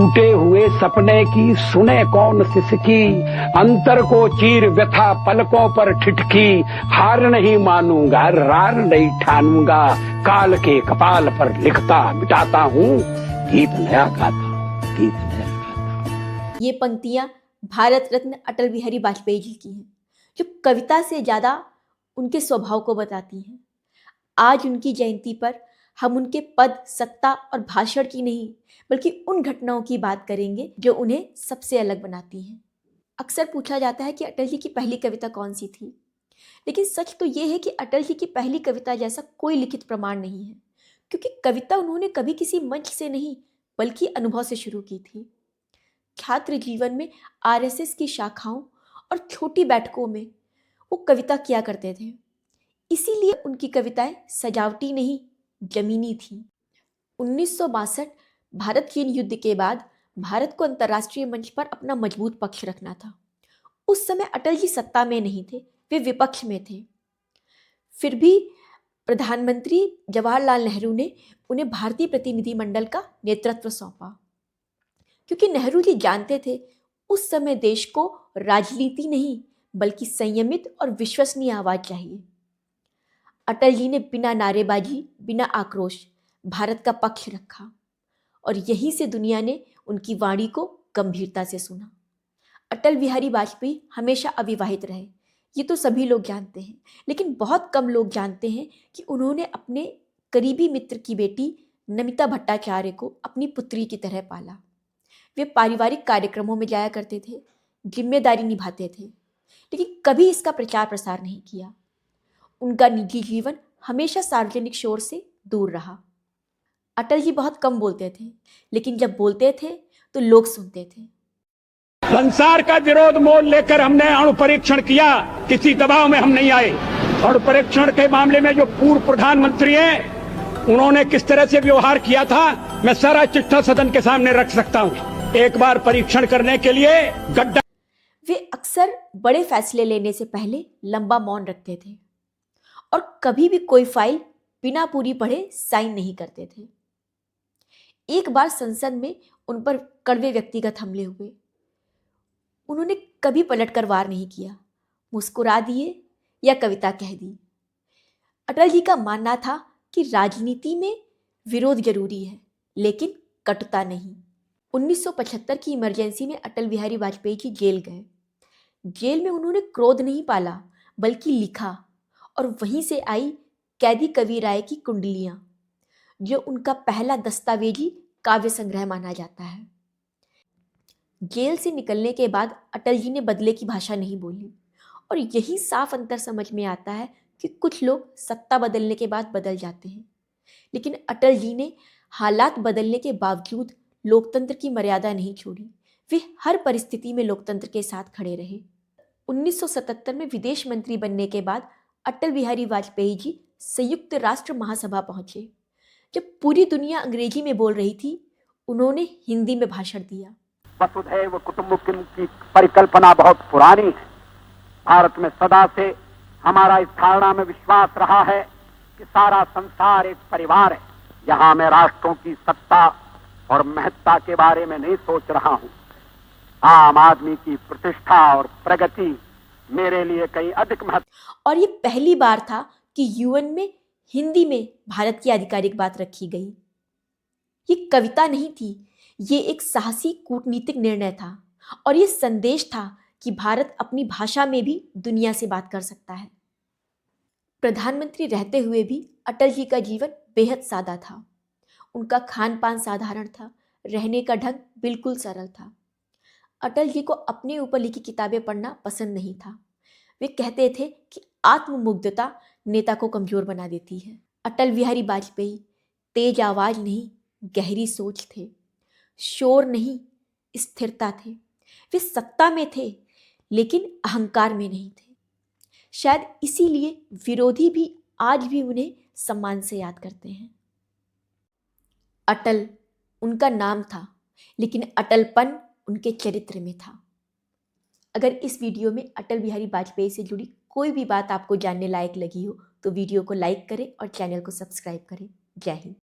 टूटे हुए सपने की सुने कौन सिसकी, अंतर को चीर व्यथा पलकों पर ठिठकी, हार नहीं मानूंगा रार नहीं ठानूंगा, काल के कपाल पर लिखता मिटाता हूँ, गीत नया गाता, गीत नया गाता। ये पंक्तियां भारत रत्न अटल बिहारी वाजपेयी जी की हैं, जो कविता से ज्यादा उनके स्वभाव को बताती हैं। आज उनकी जयंती पर हम उनके पद, सत्ता और भाषण की नहीं, बल्कि उन घटनाओं की बात करेंगे जो उन्हें सबसे अलग बनाती हैं। अक्सर पूछा जाता है कि अटल जी की पहली कविता कौन सी थी, लेकिन सच तो ये है कि अटल जी की पहली कविता जैसा कोई लिखित प्रमाण नहीं है, क्योंकि कविता उन्होंने कभी किसी मंच से नहीं, बल्कि अनुभव से शुरू की थी। छात्र जीवन में आरएसएस की शाखाओं और छोटी बैठकों में वो कविता किया करते थे, इसीलिए उनकी कविताएं सजावटी नहीं, जमीनी थी। 1962 भारत चीन युद्ध के बाद भारत को अंतर्राष्ट्रीय मंच पर अपना मजबूत पक्ष रखना था। उस समय अटल जी सत्ता में नहीं थे, वे विपक्ष में थे। फिर भी प्रधानमंत्री जवाहरलाल नेहरू ने उन्हें भारतीय प्रतिनिधिमंडल का नेतृत्व सौंपा, क्योंकि नेहरू जी जानते थे उस समय देश को राजनीति नहीं, बल्कि संयमित और विश्वसनीय आवाज चाहिए। अटल जी ने बिना नारेबाजी, बिना आक्रोश भारत का पक्ष रखा, और यहीं से दुनिया ने उनकी वाणी को गंभीरता से सुना। अटल बिहारी वाजपेयी हमेशा अविवाहित रहे, ये तो सभी लोग जानते हैं, लेकिन बहुत कम लोग जानते हैं कि उन्होंने अपने करीबी मित्र की बेटी नमिता भट्टाचार्य को अपनी पुत्री की तरह पाला। वे पारिवारिक कार्यक्रमों में जाया करते थे, जिम्मेदारी निभाते थे, लेकिन कभी इसका प्रचार प्रसार नहीं किया। उनका निजी जीवन हमेशा सार्वजनिक शोर से दूर रहा। अटल जी बहुत कम बोलते थे, लेकिन जब बोलते थे तो लोग सुनते थे। संसार का विरोध मोल लेकर हमने अणु परीक्षण किया, किसी दबाव में हम नहीं आए। अणु परीक्षण के मामले में जो पूर्व प्रधानमंत्री हैं, उन्होंने किस तरह से व्यवहार किया था, मैं सारा चिट्ठा सदन के सामने रख सकता हूं। एक बार परीक्षण करने के लिए गड्ढा। वे अक्सर बड़े फैसले लेने से पहले लंबा मौन रखते थे और कभी भी कोई फाइल बिना पूरी पढ़े साइन नहीं करते थे। एक बार संसद में उन पर कड़वे व्यक्तिगत हमले हुए। उन्होंने कभी पलटकर वार नहीं किया, मुस्कुरा दिए या कविता कह दी। अटल जी का मानना था कि राजनीति में विरोध जरूरी है, लेकिन कटुता नहीं। 1975 की इमरजेंसी में अटल बिहारी वाजपेयी जी जेल गए। जेल में उन्होंने क्रोध नहीं पाला, बल्कि लिखा, और वहीं से आई कैदी कवि राय की कुंडलियां, जो उनका पहला दस्तावेजी काव्य संग्रह माना जाता है। जेल से निकलने के बाद अटल जी ने बदले की भाषा नहीं बोली, और यही साफ अंतर समझ में आता है कि कुछ लोग सत्ता बदलने के बाद बदल जाते हैं, लेकिन अटल जी ने हालात बदलने के बावजूद लोकतंत्र की मर्यादा नहीं छोड़ी। वे हर परिस्थिति में लोकतंत्र के साथ खड़े रहे। 1977 में विदेश मंत्री बनने के बाद अटल बिहारी वाजपेयी जी संयुक्त राष्ट्र महासभा पहुंचे। जब पूरी दुनिया अंग्रेजी में बोल रही थी, उन्होंने हिंदी में भाषण दिया। वसुधैव कुटुंबकम की परिकल्पना बहुत पुरानी है। भारत में सदा से हमारा इस धारणा में विश्वास रहा है कि सारा संसार एक परिवार है। यहाँ मैं राष्ट्रों की सत्ता और महत्ता के बारे में नहीं सोच रहा हूँ। आम आदमी की प्रतिष्ठा और प्रगति मेरे लिए कहीं अधिक महत्व। और ये पहली बार था कि यूएन में हिंदी में भारत की आधिकारिक बात रखी गई। ये कविता नहीं थी, ये एक साहसी कूटनीतिक निर्णय था, और ये संदेश था कि भारत अपनी भाषा में भी दुनिया से बात कर सकता है। प्रधानमंत्री रहते हुए भी अटल जी का जीवन बेहद सादा था। उनका खान पान साधारण था, रहने का ढंग बिल्कुल सरल था। अटल जी को अपने ऊपर लिखी किताबें पढ़ना पसंद नहीं था। वे कहते थे कि आत्ममुग्धता नेता को कमजोर बना देती है। अटल बिहारी वाजपेयी तेज आवाज नहीं, गहरी सोच थे। शोर नहीं, स्थिरता थे। वे सत्ता में थे, लेकिन अहंकार में नहीं थे। शायद इसीलिए विरोधी भी आज भी उन्हें सम्मान से याद करते हैं। अटल उनका नाम था, लेकिन अटलपन उनके चरित्र में था। अगर इस वीडियो में अटल बिहारी वाजपेयी से जुड़ी कोई भी बात आपको जानने लायक लगी हो, तो वीडियो को लाइक करें और चैनल को सब्सक्राइब करें। जय हिंद।